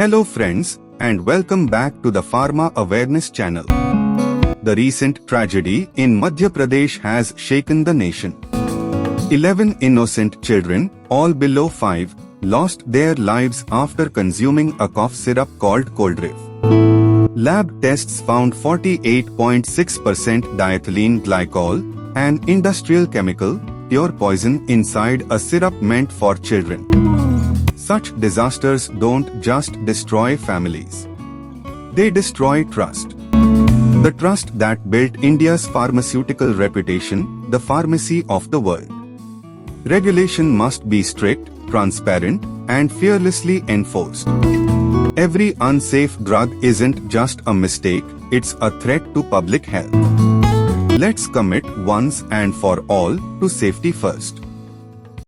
Hello friends, and welcome back to the Pharma Awareness channel. The recent tragedy in Madhya Pradesh has shaken the nation. 11 innocent children, all below 5, lost their lives after consuming a cough syrup called Coldrif. Lab tests found 48.6% diethylene glycol, an industrial chemical, pure poison inside a syrup meant for children. Such disasters don't just destroy families. They destroy trust. The trust that built India's pharmaceutical reputation, the pharmacy of the world. Regulation must be strict, transparent, and fearlessly enforced. Every unsafe drug isn't just a mistake, it's a threat to public health. Let's commit once and for all to safety first.